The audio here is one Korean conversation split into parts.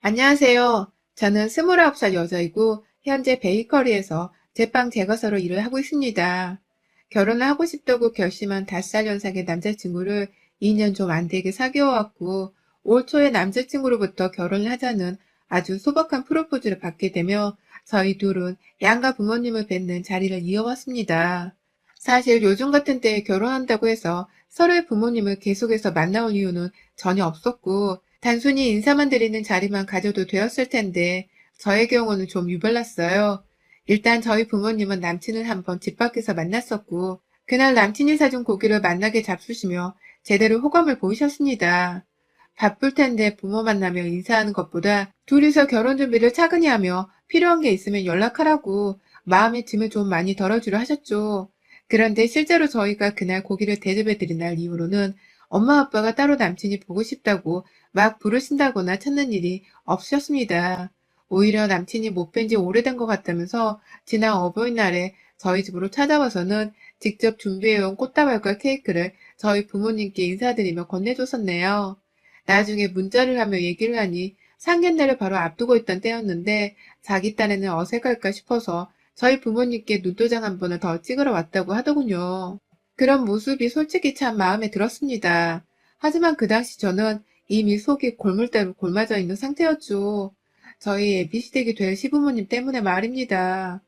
안녕하세요. 저는 29살 여자이고 현재 베이커리에서 제빵 제과사로 일을 하고 있습니다. 결혼을 하고 싶다고 결심한 5살 연상의 남자친구를 2년 좀 안 되게 사귀어왔고 올 초에 남자친구로부터 결혼을 하자는 아주 소박한 프로포즈를 받게 되며 저희 둘은 양가 부모님을 뵙는 자리를 이어왔습니다. 사실 요즘 같은 때에 결혼한다고 해서 서로의 부모님을 계속해서 만나올 이유는 전혀 없었고 단순히 인사만 드리는 자리만 가져도 되었을 텐데 저의 경우는 좀 유별났어요. 일단 저희 부모님은 남친을 한번 집 밖에서 만났었고 그날 남친이 사준 고기를 만나게 잡수시며 제대로 호감을 보이셨습니다. 바쁠 텐데 부모 만나며 인사하는 것보다 둘이서 결혼 준비를 차근히 하며 필요한 게 있으면 연락하라고 마음의 짐을 좀 많이 덜어주려 하셨죠. 그런데 실제로 저희가 그날 고기를 대접해드린 날 이후로는 엄마 아빠가 따로 남친이 보고 싶다고 막 부르신다거나 찾는 일이 없으셨습니다. 오히려 남친이 못 뵌 지 오래된 것 같다면서 지난 어버이날에 저희 집으로 찾아와서는 직접 준비해온 꽃다발과 케이크를 저희 부모님께 인사드리며 건네줬었네요. 나중에 문자를 하며 얘기를 하니 상견례를 바로 앞두고 있던 때였는데 자기 딴에는 어색할까 싶어서 저희 부모님께 눈도장 한 번을 더 찍으러 왔다고 하더군요. 그런 모습이 솔직히 참 마음에 들었습니다. 하지만 그 당시 저는 이미 속이 골물대로 골마져 있는 상태였죠. 저희 애비시댁이 될 시부모님 때문에 말입니다.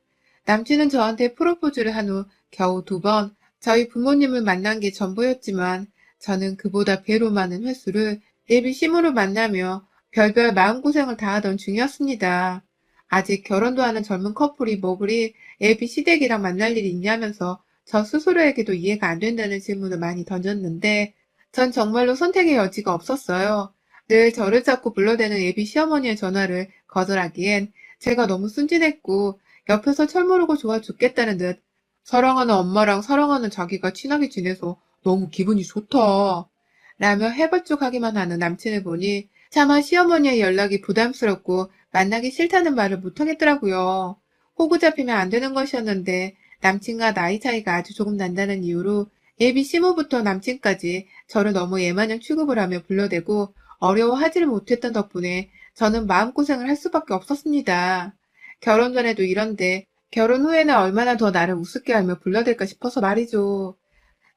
남친은 저한테 프로포즈를 한 후 겨우 2번 저희 부모님을 만난 게 전부였지만 저는 그보다 배로 많은 횟수를 예비 시무를 만나며 별별 마음고생을 다하던 중이었습니다. 아직 결혼도 하는 젊은 커플이 뭐 그리 예비 시댁이랑 만날 일이 있냐면서 저 스스로에게도 이해가 안 된다는 질문을 많이 던졌는데 전 정말로 선택의 여지가 없었어요. 늘 저를 자꾸 불러대는 예비 시어머니의 전화를 거절하기엔 제가 너무 순진했고 옆에서 철모르고 좋아 죽겠다는 듯 사랑하는 엄마랑 사랑하는 자기가 친하게 지내서 너무 기분이 좋다. 라며 해벌쭉하기만 하는 남친을 보니 차마 시어머니의 연락이 부담스럽고 만나기 싫다는 말을 못하겠더라고요. 호구 잡히면 안 되는 것이었는데 남친과 나이 차이가 아주 조금 난다는 이유로 예비 시모부터 남친까지 저를 너무 애마냥 취급을 하며 불러대고 어려워하지를 못했던 덕분에 저는 마음고생을 할 수밖에 없었습니다. 결혼 전에도 이런데 결혼 후에는 얼마나 더 나를 우습게 하며 불러댈까 싶어서 말이죠.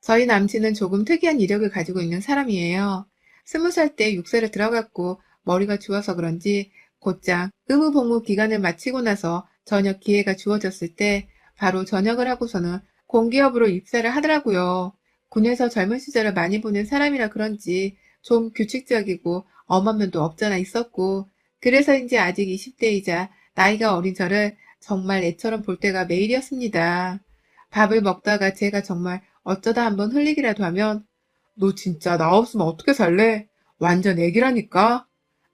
저희 남친은 조금 특이한 이력을 가지고 있는 사람이에요. 20살 때 육세를 들어갔고 머리가 좋아서 그런지 곧장 의무복무 기간을 마치고 나서 전역 기회가 주어졌을 때 바로 전역을 하고서는 공기업으로 입사를 하더라고요. 군에서 젊은 시절을 많이 보낸 사람이라 그런지 좀 규칙적이고 엄한 면도 없잖아 있었고 그래서인지 아직 20대이자 나이가 어린 저를 정말 애처럼 볼 때가 매일이었습니다. 밥을 먹다가 제가 정말 어쩌다 한번 흘리기라도 하면 너 진짜 나 없으면 어떻게 살래? 완전 애기라니까?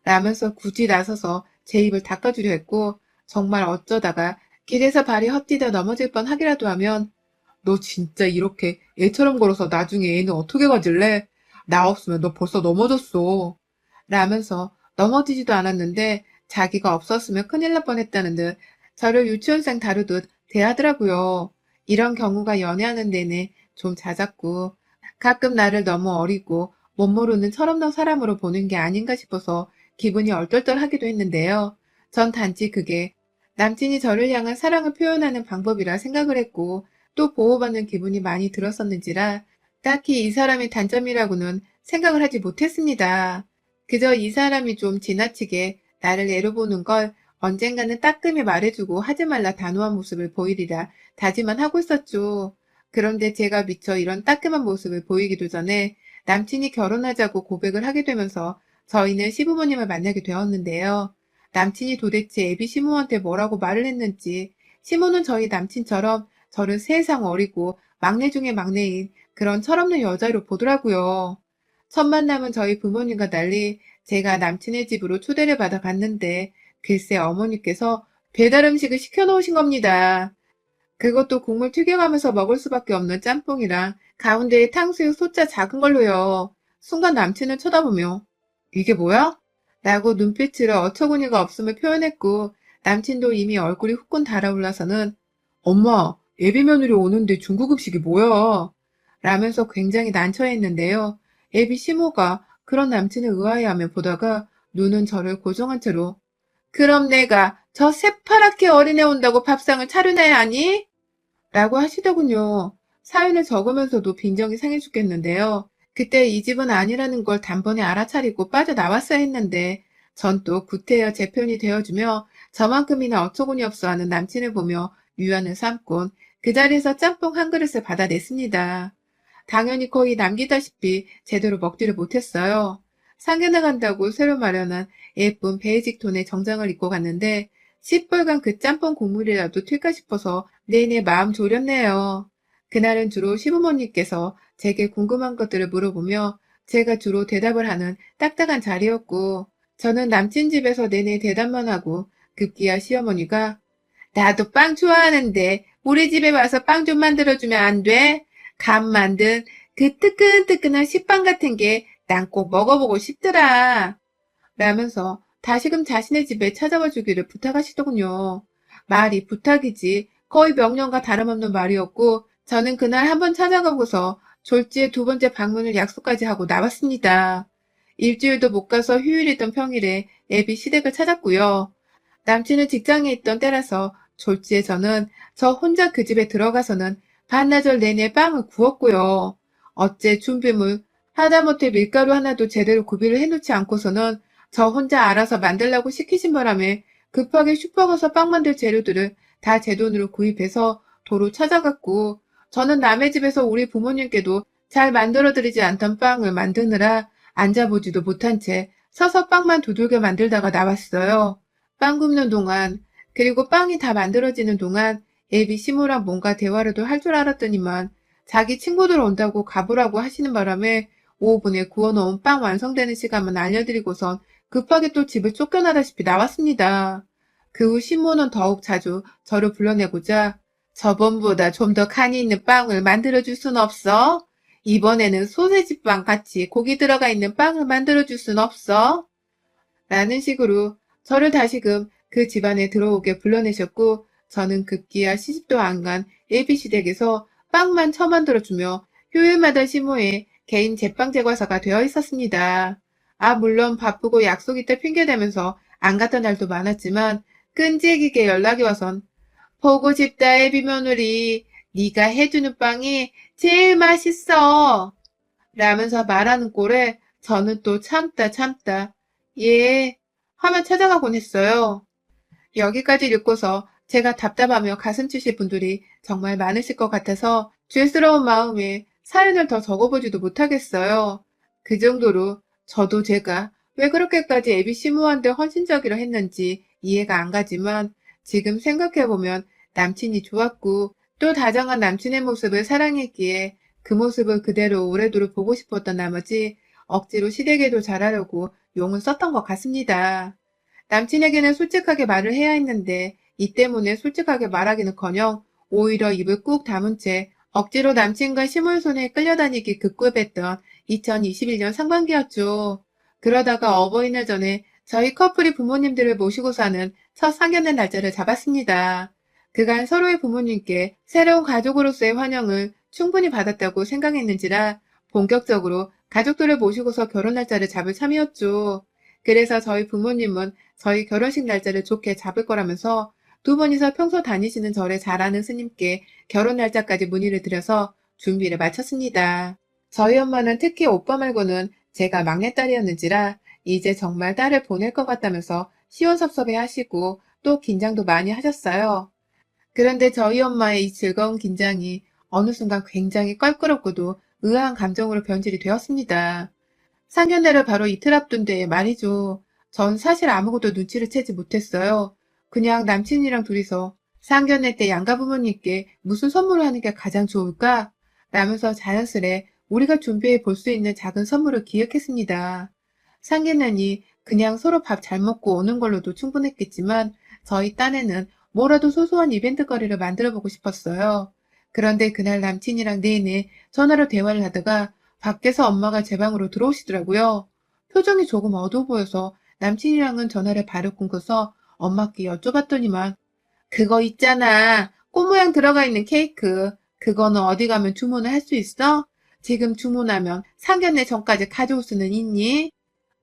라면서 굳이 나서서 제 입을 닦아주려 했고 정말 어쩌다가 길에서 발이 헛디뎌 넘어질 뻔 하기라도 하면 너 진짜 이렇게 애처럼 걸어서 나중에 애는 어떻게 가질래? 나 없으면 너 벌써 넘어졌어. 라면서 넘어지지도 않았는데 자기가 없었으면 큰일 날 뻔했다는 듯 저를 유치원생 다루듯 대하더라고요. 이런 경우가 연애하는 내내 좀 잦았고 가끔 나를 너무 어리고 못 모르는 철없는 사람으로 보는 게 아닌가 싶어서 기분이 얼떨떨하기도 했는데요. 전 단지 그게 남친이 저를 향한 사랑을 표현하는 방법이라 생각을 했고 또 보호받는 기분이 많이 들었었는지라 딱히 이 사람의 단점이라고는 생각을 하지 못했습니다. 그저 이 사람이 좀 지나치게 나를 애로 보는 걸 언젠가는 따끔히 말해주고 하지 말라 단호한 모습을 보이리라 다짐만 하고 있었죠. 그런데 제가 미처 이런 따끔한 모습을 보이기도 전에 남친이 결혼하자고 고백을 하게 되면서 저희는 시부모님을 만나게 되었는데요. 남친이 도대체 애비 시모한테 뭐라고 말을 했는지 시모는 저희 남친처럼 저를 세상 어리고 막내 중에 막내인 그런 철없는 여자로 보더라고요. 첫 만남은 저희 부모님과 달리 제가 남친의 집으로 초대를 받아 갔는데 글쎄 어머니께서 배달 음식을 시켜놓으신 겁니다. 그것도 국물 튀겨가면서 먹을 수밖에 없는 짬뽕이랑 가운데에 탕수육 소자 작은 걸로요. 순간 남친을 쳐다보며 이게 뭐야? 라고 눈빛으로 어처구니가 없음을 표현했고 남친도 이미 얼굴이 후끈 달아올라서는 엄마, 예비 며느리 오는데 중국 음식이 뭐야? 라면서 굉장히 난처했는데요. 예비 시모가 그런 남친을 의아해하며 보다가 눈은 저를 고정한 채로 그럼 내가 저 새파랗게 어린애 온다고 밥상을 차려놔야 하니? 라고 하시더군요. 사연을 적으면서도 빈정이 상해 죽겠는데요. 그때 이 집은 아니라는 걸 단번에 알아차리고 빠져나왔어야 했는데 전 또 구태여 제 편이 되어주며 저만큼이나 어처구니 없어 하는 남친을 보며 유안을 삼곤 그 자리에서 짬뽕 한 그릇을 받아냈습니다. 당연히 거의 남기다시피 제대로 먹지를 못했어요. 상견례 간다고 새로 마련한 예쁜 베이직 톤의 정장을 입고 갔는데 시뻘건 그 짬뽕 국물이라도 튈까 싶어서 내내 마음 졸였네요. 그날은 주로 시부모님께서 제게 궁금한 것들을 물어보며 제가 주로 대답을 하는 딱딱한 자리였고 저는 남친 집에서 내내 대답만 하고 급기야 시어머니가 나도 빵 좋아하는데 우리 집에 와서 빵 좀 만들어주면 안 돼? 간 만든 그 뜨끈뜨끈한 식빵 같은 게 난 꼭 먹어보고 싶더라. 라면서 다시금 자신의 집에 찾아와 주기를 부탁하시더군요. 말이 부탁이지 거의 명령과 다름없는 말이었고 저는 그날 한번 찾아가고서 졸지에 두 번째 방문을 약속까지 하고 나왔습니다. 일주일도 못 가서 휴일이던 평일에 애비 시댁을 찾았고요. 남친은 직장에 있던 때라서 졸지에 저는 저 혼자 그 집에 들어가서는 반나절 내내 빵을 구웠고요. 어째 준비물 하다못해 밀가루 하나도 제대로 구비를 해놓지 않고서는 저 혼자 알아서 만들라고 시키신 바람에 급하게 슈퍼 가서 빵 만들 재료들을 다 제 돈으로 구입해서 도로 찾아갔고 저는 남의 집에서 우리 부모님께도 잘 만들어드리지 않던 빵을 만드느라 앉아보지도 못한 채 서서 빵만 두들겨 만들다가 나왔어요. 빵 굽는 동안 그리고 빵이 다 만들어지는 동안 애비 시무랑 뭔가 대화라도 할 줄 알았더니만 자기 친구들 온다고 가보라고 하시는 바람에 5분에 구워놓은 빵 완성되는 시간만 알려드리고선 급하게 또 집을 쫓겨나다시피 나왔습니다. 그 후 신모는 더욱 자주 저를 불러내고자 저번보다 좀 더 간이 있는 빵을 만들어줄 순 없어? 이번에는 소세지 빵 같이 고기 들어가 있는 빵을 만들어줄 순 없어? 라는 식으로 저를 다시금 그 집안에 들어오게 불러내셨고 저는 급기야 시집도 안 간 ABC댁에서 빵만 처만들어주며 휴일마다 시모에 개인 제빵 제과사가 되어 있었습니다. 아 물론 바쁘고 약속 있다 핑계대면서 안 갔던 날도 많았지만 끈질기게 연락이 와선 보고 싶다 애비 며느리 네가 해주는 빵이 제일 맛있어 라면서 말하는 꼴에 저는 또 참다 예 하며 찾아가곤 했어요. 여기까지 읽고서 제가 답답하며 가슴 치실 분들이 정말 많으실 것 같아서 죄스러운 마음에 사연을 더 적어보지도 못하겠어요. 그 정도로 저도 제가 왜 그렇게까지 ABC모한테 헌신적이라 했는지 이해가 안 가지만 지금 생각해보면 남친이 좋았고 또 다정한 남친의 모습을 사랑했기에 그 모습을 그대로 오래도록 보고 싶었던 나머지 억지로 시댁에도 잘하려고 용을 썼던 것 같습니다. 남친에게는 솔직하게 말을 해야 했는데 이 때문에 솔직하게 말하기는커녕 오히려 입을 꾹 다문 채 억지로 남친과 시몰손에 끌려다니기 급급했던 2021년 상반기였죠. 그러다가 어버이날 전에 저희 커플이 부모님들을 모시고 사는 첫 상견례 날짜를 잡았습니다. 그간 서로의 부모님께 새로운 가족으로서의 환영을 충분히 받았다고 생각했는지라 본격적으로 가족들을 모시고서 결혼 날짜를 잡을 참이었죠. 그래서 저희 부모님은 저희 결혼식 날짜를 좋게 잡을 거라면서 두 분이서 평소 다니시는 절에 잘 아는 스님께 결혼 날짜까지 문의를 드려서 준비를 마쳤습니다. 저희 엄마는 특히 오빠 말고는 제가 막내딸이었는지라 이제 정말 딸을 보낼 것 같다면서 시원섭섭해 하시고 또 긴장도 많이 하셨어요. 그런데 저희 엄마의 이 즐거운 긴장이 어느 순간 굉장히 껄끄럽고도 의아한 감정으로 변질이 되었습니다. 상견례를 바로 이틀 앞둔 데에 말이죠. 전 사실 아무것도 눈치를 채지 못했어요. 그냥 남친이랑 둘이서 상견례 때 양가 부모님께 무슨 선물을 하는 게 가장 좋을까? 라면서 자연스레 우리가 준비해 볼 수 있는 작은 선물을 기획했습니다. 상견례니 그냥 서로 밥 잘 먹고 오는 걸로도 충분했겠지만 저희 딴에는 뭐라도 소소한 이벤트거리를 만들어 보고 싶었어요. 그런데 그날 남친이랑 내내 전화로 대화를 하다가 밖에서 엄마가 제 방으로 들어오시더라고요. 표정이 조금 어두워 보여서 남친이랑은 전화를 바로 끊고서 엄마께 여쭤봤더니만 그거 있잖아. 꽃 모양 들어가 있는 케이크. 그거는 어디 가면 주문을 할 수 있어? 지금 주문하면 상견례 전까지 가져올 수는 있니?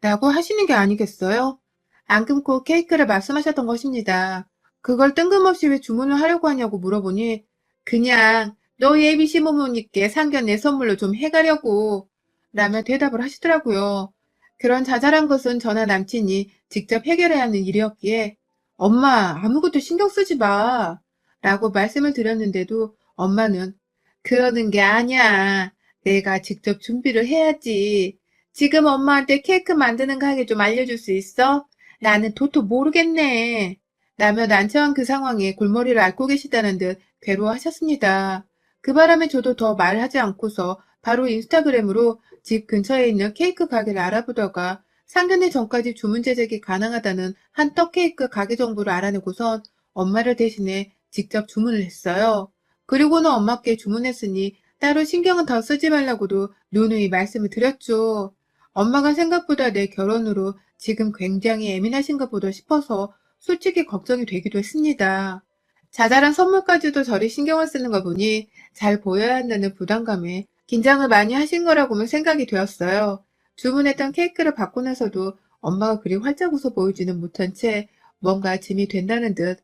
라고 하시는 게 아니겠어요? 안 끊고 케이크를 말씀하셨던 것입니다. 그걸 뜬금없이 왜 주문을 하려고 하냐고 물어보니 그냥 너희 애비 시부모님께 상견례 선물로 좀 해가려고 라며 대답을 하시더라고요. 그런 자잘한 것은 저나 남친이 직접 해결해야 하는 일이었기에 엄마 아무것도 신경 쓰지 마 라고 말씀을 드렸는데도 엄마는 그러는 게 아니야. 내가 직접 준비를 해야지. 지금 엄마한테 케이크 만드는 가게 좀 알려줄 수 있어? 나는 도토 모르겠네. 라며 난처한 그 상황에 골머리를 앓고 계시다는 듯 괴로워하셨습니다. 그 바람에 저도 더 말하지 않고서 바로 인스타그램으로 집 근처에 있는 케이크 가게를 알아보다가 상견례 전까지 주문 제작이 가능하다는 한 떡 케이크 가게 정보를 알아내고선 엄마를 대신해 직접 주문을 했어요. 그리고는 엄마께 주문했으니 따로 신경은 더 쓰지 말라고도 누누이 말씀을 드렸죠. 엄마가 생각보다 내 결혼으로 지금 굉장히 예민하신가 보다 싶어서 솔직히 걱정이 되기도 했습니다. 자잘한 선물까지도 저리 신경을 쓰는 거 보니 잘 보여야 한다는 부담감에 긴장을 많이 하신 거라고만 생각이 되었어요. 주문했던 케이크를 받고 나서도 엄마가 그리 활짝 웃어 보이지는 못한 채 뭔가 짐이 된다는 듯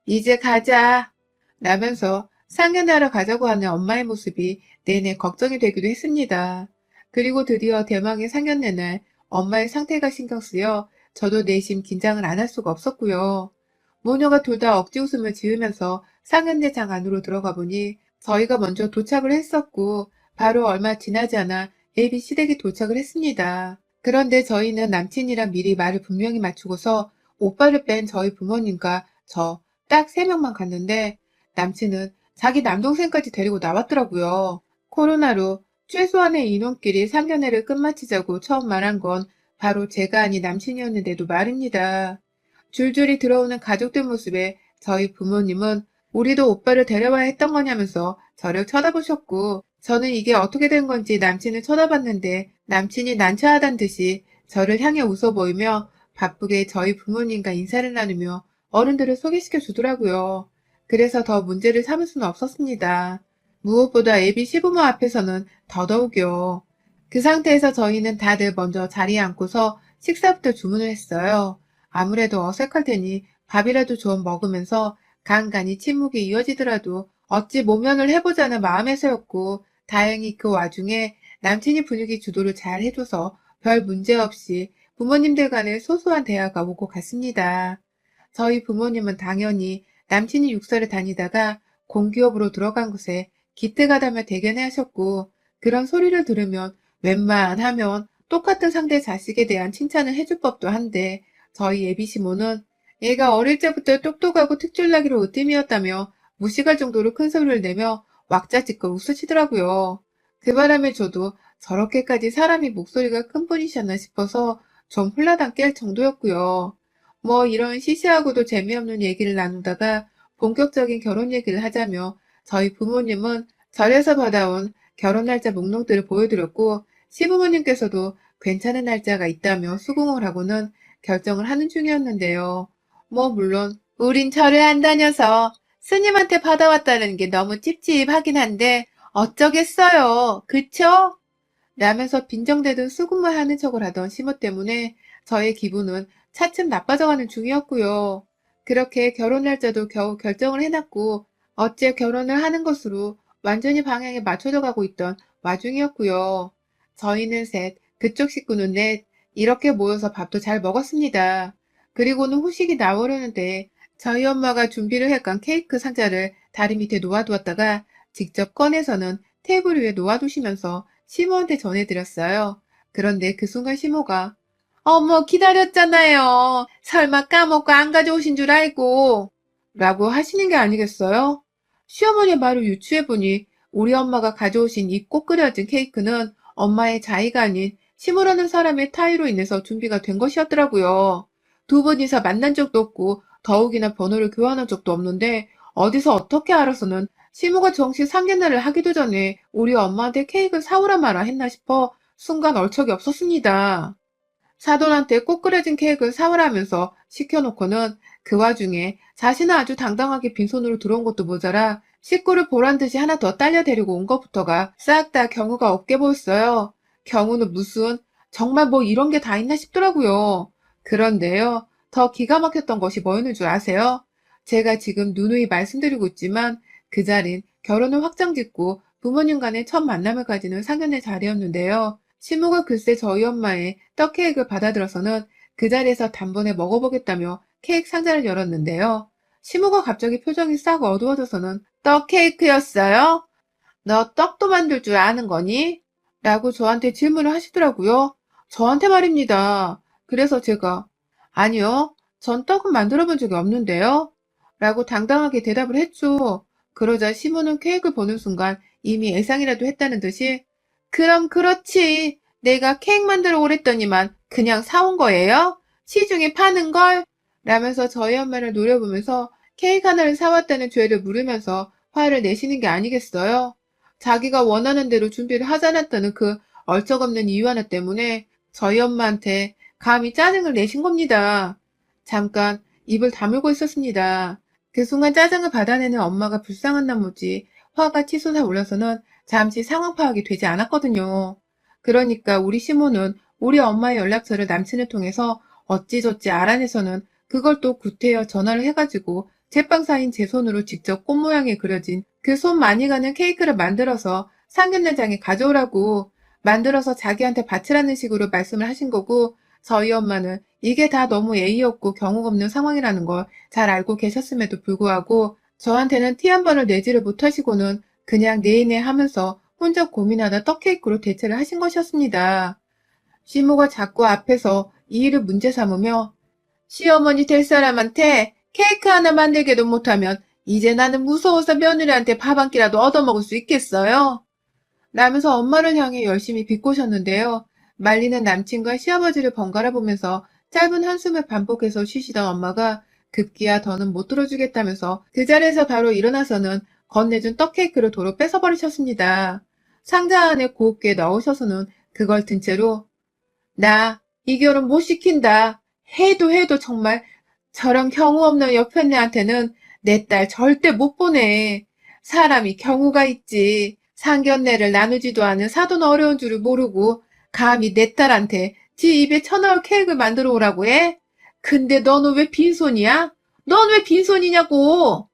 이제 가자 라면서 상견례하러 가자고 하는 엄마의 모습이 내내 걱정이 되기도 했습니다. 그리고 드디어 대망의 상견례 날 엄마의 상태가 신경 쓰여 저도 내심 긴장을 안 할 수가 없었고요. 모녀가 둘 다 억지 웃음을 지으면서 상견례장 안으로 들어가 보니 저희가 먼저 도착을 했었고 바로 얼마 지나지 않아 예비 시댁이 도착을 했습니다. 그런데 저희는 남친이랑 미리 말을 분명히 맞추고서 오빠를 뺀 저희 부모님과 저 딱 3명만 갔는데 남친은 자기 남동생까지 데리고 나왔더라고요. 코로나로 최소한의 인원끼리 상견례를 끝마치자고 처음 말한 건 바로 제가 아닌 남친이었는데도 말입니다. 줄줄이 들어오는 가족들 모습에 저희 부모님은 우리도 오빠를 데려와야 했던 거냐면서 저를 쳐다보셨고 저는 이게 어떻게 된 건지 남친을 쳐다봤는데 남친이 난처하단 듯이 저를 향해 웃어 보이며 바쁘게 저희 부모님과 인사를 나누며 어른들을 소개시켜 주더라고요. 그래서 더 문제를 삼을 수는 없었습니다. 무엇보다 예비 시부모 앞에서는 더더욱이요. 그 상태에서 저희는 다들 먼저 자리에 앉고서 식사부터 주문을 했어요. 아무래도 어색할 테니 밥이라도 좀 먹으면서 간간히 침묵이 이어지더라도 어찌 모면을 해보자는 마음에서였고 다행히 그 와중에 남친이 분위기 주도를 잘 해줘서 별 문제 없이 부모님들 간의 소소한 대화가 오고 갔습니다. 저희 부모님은 당연히 남친이 육사를 다니다가 공기업으로 들어간 곳에 기특하다며 대견해 하셨고 그런 소리를 들으면 웬만하면 똑같은 상대 자식에 대한 칭찬을 해줄 법도 한데 저희 예비시모는 얘가 어릴 적부터 똑똑하고 특출나기로 으뜸이었다며 무식할 정도로 큰 소리를 내며 왁자지껄 웃으시더라고요. 그 바람에 저도 저렇게까지 사람이 목소리가 큰 분이셨나 싶어서 좀 홀라당 깰 정도였고요. 뭐 이런 시시하고도 재미없는 얘기를 나누다가 본격적인 결혼 얘기를 하자며 저희 부모님은 절에서 받아온 결혼 날짜 목록들을 보여드렸고 시부모님께서도 괜찮은 날짜가 있다며 수긍을 하고는 결정을 하는 중이었는데요. 뭐 물론 우린 절에 안 다녀서 스님한테 받아왔다는 게 너무 찝찝하긴 한데 어쩌겠어요. 그쵸? 라면서 빈정대듯 수긍만 하는 척을 하던 시모 때문에 저의 기분은 차츰 나빠져가는 중이었고요. 그렇게 결혼 날짜도 겨우 결정을 해놨고 어째 결혼을 하는 것으로 완전히 방향에 맞춰져 가고 있던 와중이었고요. 저희는 셋, 그쪽 식구는 넷, 이렇게 모여서 밥도 잘 먹었습니다. 그리고는 후식이 나오려는데 저희 엄마가 준비를 해간 케이크 상자를 다리 밑에 놓아두었다가 직접 꺼내서는 테이블 위에 놓아두시면서 시모한테 전해드렸어요. 그런데 그 순간 시모가 어머 기다렸잖아요. 설마 까먹고 안 가져오신 줄 알고 라고 하시는 게 아니겠어요? 시어머니의 말을 유추해보니 우리 엄마가 가져오신 이 꼭 끓여진 케이크는 엄마의 자의가 아닌 시모라는 사람의 타의로 인해서 준비가 된 것이었더라고요. 두 분이서 만난 적도 없고 더욱이나 번호를 교환한 적도 없는데 어디서 어떻게 알아서는 시모가 정식 상견례를 하기도 전에 우리 엄마한테 케이크를 사오라 마라 했나 싶어 순간 얼척이 없었습니다. 사돈한테 꼭 끓여진 케이크를 사오라면서 시켜놓고는 그 와중에 자신은 아주 당당하게 빈손으로 들어온 것도 모자라 식구를 보란듯이 하나 더 딸려 데리고 온 것부터가 싹 다 경우가 없게 보였어요. 경우는 무슨 정말 뭐 이런 게 다 있나 싶더라고요. 그런데요, 더 기가 막혔던 것이 뭐였는 줄 아세요? 제가 지금 누누이 말씀드리고 있지만 그 자린 결혼을 확정짓고 부모님 간의 첫 만남을 가지는 상견례 자리였는데요. 시모가 글쎄 저희 엄마의 떡 케이크를 받아들어서는 그 자리에서 단번에 먹어보겠다며 케이크 상자를 열었는데요. 시모가 갑자기 표정이 싹 어두워져서는 떡 케이크였어요? 너 떡도 만들 줄 아는 거니? 라고 저한테 질문을 하시더라고요. 저한테 말입니다. 그래서 제가 아니요. 전 떡은 만들어 본 적이 없는데요. 라고 당당하게 대답을 했죠. 그러자 시모는 케이크를 보는 순간 이미 예상이라도 했다는 듯이 그럼 그렇지. 내가 케이크 만들어 오랬더니만 그냥 사온 거예요? 시중에 파는 걸? 라면서 저희 엄마를 노려보면서 케이크 하나를 사왔다는 죄를 물으면서 화를 내시는 게 아니겠어요? 자기가 원하는 대로 준비를 하지 않았다는 그 얼쩍없는 이유 하나 때문에 저희 엄마한테 감히 짜증을 내신 겁니다. 잠깐 입을 다물고 있었습니다. 그 순간 짜증을 받아내는 엄마가 불쌍한 나머지 화가 치솟아 올라서는 잠시 상황 파악이 되지 않았거든요. 그러니까 우리 시모는 우리 엄마의 연락처를 남친을 통해서 어찌저찌 알아내서는 그걸 또 구태여 전화를 해가지고 제빵사인 제 손으로 직접 꽃 모양에 그려진 그 손 많이 가는 케이크를 만들어서 상견례장에 가져오라고 만들어서 자기한테 바치라는 식으로 말씀을 하신 거고 저희 엄마는 이게 다 너무 예의 없고 경우가 없는 상황이라는 걸 잘 알고 계셨음에도 불구하고 저한테는 티 한 번을 내지를 못하시고는 그냥 네네 하면서 혼자 고민하다 떡케이크로 대체를 하신 것이었습니다. 시모가 자꾸 앞에서 이 일을 문제 삼으며 시어머니 될 사람한테 케이크 하나 만들게도 못하면 이제 나는 무서워서 며느리한테 밥 한 끼라도 얻어먹을 수 있겠어요? 라면서 엄마를 향해 열심히 비꼬셨는데요. 말리는 남친과 시아버지를 번갈아 보면서 짧은 한숨을 반복해서 쉬시던 엄마가 급기야 더는 못 들어주겠다면서 그 자리에서 바로 일어나서는 건네준 떡케이크를 도로 뺏어버리셨습니다. 상자 안에 곱게 넣으셔서는 그걸 든 채로 나 이 결혼 못 시킨다. 해도 정말 저런 경우 없는 여편네한테는 내 딸 절대 못 보내. 사람이 경우가 있지. 상견례를 나누지도 않은 사돈 어려운 줄을 모르고 감히 내 딸한테 지 입에 쳐넣을 케이크를 만들어 오라고 해? 근데 너는 왜 빈손이야? 넌 왜 빈손이냐고!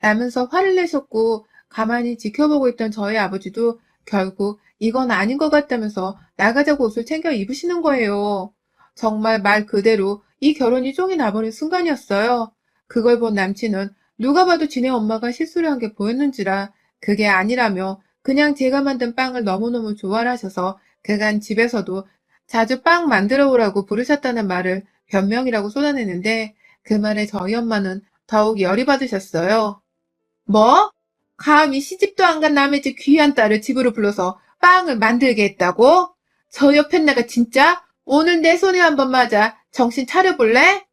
라면서 화를 내셨고 가만히 지켜보고 있던 저희 아버지도 결국 이건 아닌 것 같다면서 나가자고 옷을 챙겨 입으시는 거예요. 정말 말 그대로 이 결혼이 쫑이 나버린 순간이었어요. 그걸 본 남친은 누가 봐도 지네 엄마가 실수를 한 게 보였는지라 그게 아니라며 그냥 제가 만든 빵을 너무너무 좋아를 하셔서 그간 집에서도 자주 빵 만들어 오라고 부르셨다는 말을 변명이라고 쏟아내는데 그 말에 저희 엄마는 더욱 열이 받으셨어요. 뭐? 감히 시집도 안 간 남의 집 귀한 딸을 집으로 불러서 빵을 만들게 했다고? 저 옆에 내가 진짜 오늘 내 손에 한번 맞아 정신 차려볼래?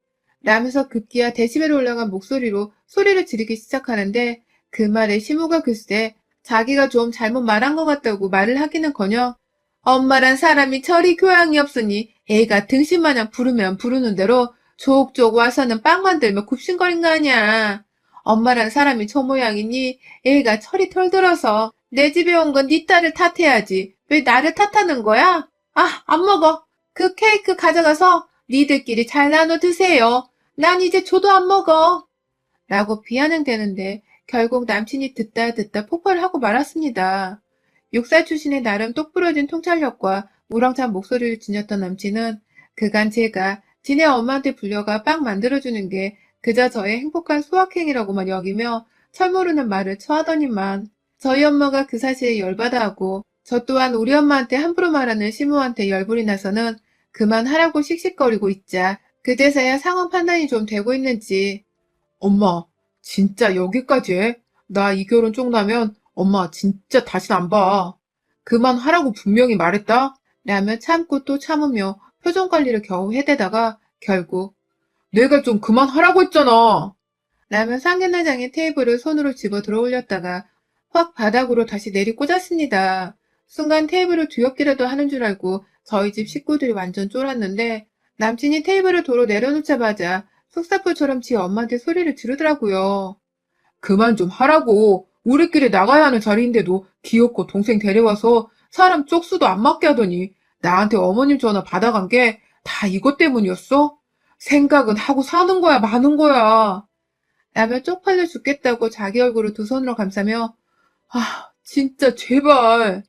라면서 급기야 데시벨이 올라간 목소리로 소리를 지르기 시작하는데 그 말에 시모가 글쎄 자기가 좀 잘못 말한 것 같다고 말을 하기는커녕 엄마란 사람이 저리 교양이 없으니 애가 등신마냥 부르면 부르는 대로 족족 와서는 빵 만들며 굽신거린 거 아냐. 엄마란 사람이 저 모양이니 애가 철이 털들어서 내 집에 온 건 네 딸을 탓해야지. 왜 나를 탓하는 거야? 아, 안 먹어. 그 케이크 가져가서 니들끼리 잘 나눠 드세요. 난 이제 줘도 안 먹어. 라고 비아냥대는데 결국 남친이 듣다 폭발을 하고 말았습니다. 6살 출신의 나름 똑부러진 통찰력과 우렁찬 목소리를 지녔던 남친은 그간 제가 지네 엄마한테 불려가 빵 만들어주는 게 그저 저의 행복한 소확행이라고만 여기며 철모르는 말을 처하더니만 저희 엄마가 그 사실에 열받아 하고 저 또한 우리 엄마한테 함부로 말하는 시모한테 열불이 나서는 그만하라고 씩씩거리고 있자 그제서야 상황 판단이 좀 되고 있는지 엄마 진짜 여기까지 해? 나 이 결혼 쪽나면 엄마 진짜 다신 안 봐. 그만하라고 분명히 말했다? 라며 참고 또 참으며 표정 관리를 겨우 해대다가 결국 내가 좀 그만하라고 했잖아. 라며 상견례장의 테이블을 손으로 집어 들어 올렸다가 확 바닥으로 다시 내리꽂았습니다. 순간 테이블을 뒤엎기라도 하는 줄 알고 저희 집 식구들이 완전 쫄았는데 남친이 테이블을 도로 내려놓자마자 속사포처럼 지 엄마한테 소리를 지르더라고요. 그만 좀 하라고. 우리끼리 나가야 하는 자리인데도 귀엽고 동생 데려와서 사람 쪽수도 안 맞게 하더니 나한테 어머님 전화 받아간 게 다 이것 때문이었어? 생각은 하고 사는 거야, 마는 거야. 라며 쪽팔려 죽겠다고 자기 얼굴을 두 손으로 감싸며 아, 진짜 제발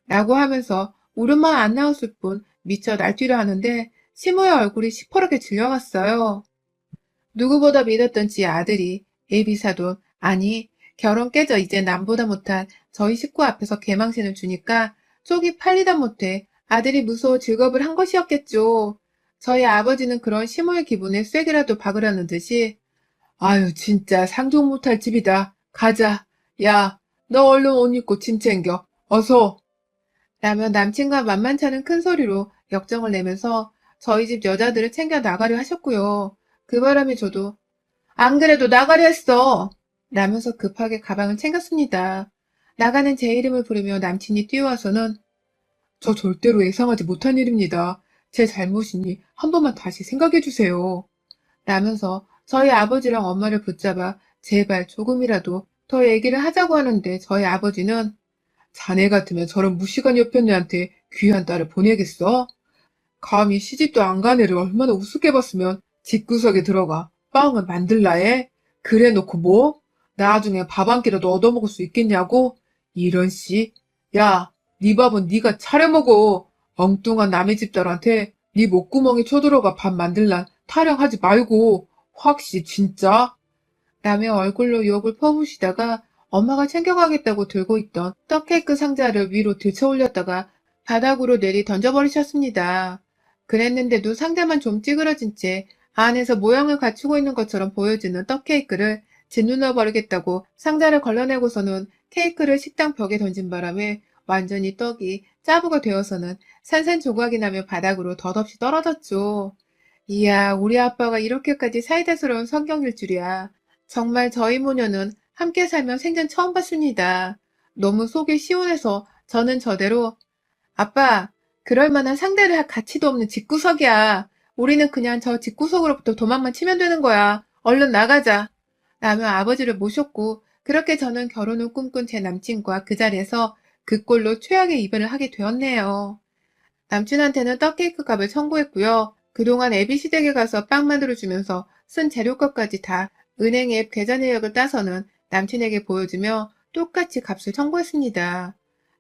라고 하면서 울음만 안 나왔을 뿐 미쳐 날뛰려 하는데 시모의 얼굴이 시퍼렇게 질려갔어요. 누구보다 믿었던 지 아들이 예비사돈, 아니 결혼 깨져 이제 남보다 못한 저희 식구 앞에서 개망신을 주니까 쪽이 팔리다 못해 아들이 무서워 즐겁을 한 것이었겠죠. 저희 아버지는 그런 시모의 기분에 쐐기라도 박으라는 듯이 아유 진짜 상종 못할 집이다. 가자. 야, 너 얼른 옷 입고 짐 챙겨. 어서. 라며 남친과 만만찮은 큰 소리로 역정을 내면서 저희 집 여자들을 챙겨 나가려 하셨고요. 그 바람에 저도 안 그래도 나가려 했어. 라면서 급하게 가방을 챙겼습니다. 나가는 제 이름을 부르며 남친이 뛰어와서는 저 절대로 예상하지 못한 일입니다. 제 잘못이니 한 번만 다시 생각해 주세요. 라면서 저희 아버지랑 엄마를 붙잡아 제발 조금이라도 더 얘기를 하자고 하는데 저희 아버지는 자네 같으면 저런 무시간 여편네한테 귀한 딸을 보내겠어? 감히 시집도 안 간 애를 얼마나 우습게 봤으면 집구석에 들어가 빵을 만들라 해? 그래 놓고 뭐? 나중에 밥 한 끼라도 얻어먹을 수 있겠냐고? 이런 씨. 야, 네 밥은 네가 차려 먹어. 엉뚱한 남의 집딸한테 네 목구멍에 쳐들어가 밥 만들란 타령하지 말고 확시 진짜? 라며 얼굴로 욕을 퍼부시다가 엄마가 챙겨가겠다고 들고 있던 떡케이크 상자를 위로 들쳐 올렸다가 바닥으로 내리 던져버리셨습니다. 그랬는데도 상자만 좀 찌그러진 채 안에서 모양을 갖추고 있는 것처럼 보여지는 떡케이크를 짓눌러 버리겠다고 상자를 걸러내고서는 케이크를 식당 벽에 던진 바람에 완전히 떡이 짜부가 되어서는 산산조각이 나며 바닥으로 덧없이 떨어졌죠. 이야, 우리 아빠가 이렇게까지 사이다스러운 성격일 줄이야. 정말 저희 모녀는 함께 살면 생전 처음 봤습니다. 너무 속이 시원해서 저는 저대로 아빠, 그럴 만한 상대를 할 가치도 없는 집구석이야. 우리는 그냥 저 집구석으로부터 도망만 치면 되는 거야. 얼른 나가자. 라며 아버지를 모셨고 그렇게 저는 결혼을 꿈꾼 제 남친과 그 자리에서 그 꼴로 최악의 이별을 하게 되었네요. 남친한테는 떡케이크 값을 청구했고요. 그동안 애비시댁에 가서 빵 만들어주면서 쓴 재료값까지 다 은행 앱 계좌 내역을 따서는 남친에게 보여주며 똑같이 값을 청구했습니다.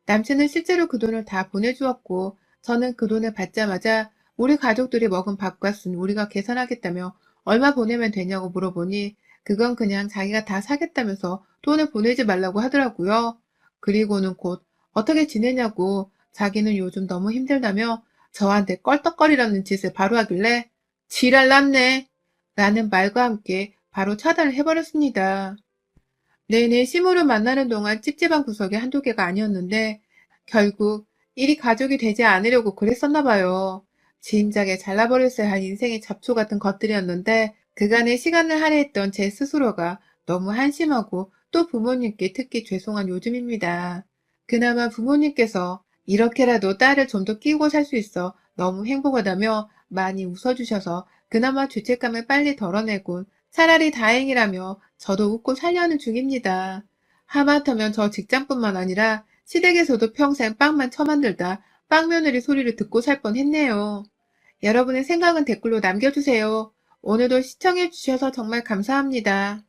남친은 실제로 그 돈을 다 보내주었고 저는 그 돈을 받자마자 우리 가족들이 먹은 밥값은 우리가 계산하겠다며 얼마 보내면 되냐고 물어보니 그건 그냥 자기가 다 사겠다면서 돈을 보내지 말라고 하더라고요. 그리고는 곧 어떻게 지내냐고 자기는 요즘 너무 힘들다며 저한테 껄떡거리라는 짓을 바로 하길래 지랄 났네 라는 말과 함께 바로 차단을 해버렸습니다. 내내 시무를 만나는 동안 찝찝한 구석이 한두 개가 아니었는데 결국 일이 가족이 되지 않으려고 그랬었나 봐요. 지임작에 잘라버렸어야 할 인생의 잡초 같은 것들이었는데 그간의 시간을 할애했던 제 스스로가 너무 한심하고 또 부모님께 특히 죄송한 요즘입니다. 그나마 부모님께서 이렇게라도 딸을 좀 더 끼우고 살 수 있어 너무 행복하다며 많이 웃어주셔서 그나마 죄책감을 빨리 덜어내곤 차라리 다행이라며 저도 웃고 살려는 중입니다. 하마터면 저 직장뿐만 아니라 시댁에서도 평생 빵만 처만들다 빵며느리 소리를 듣고 살 뻔했네요. 여러분의 생각은 댓글로 남겨주세요. 오늘도 시청해주셔서 정말 감사합니다.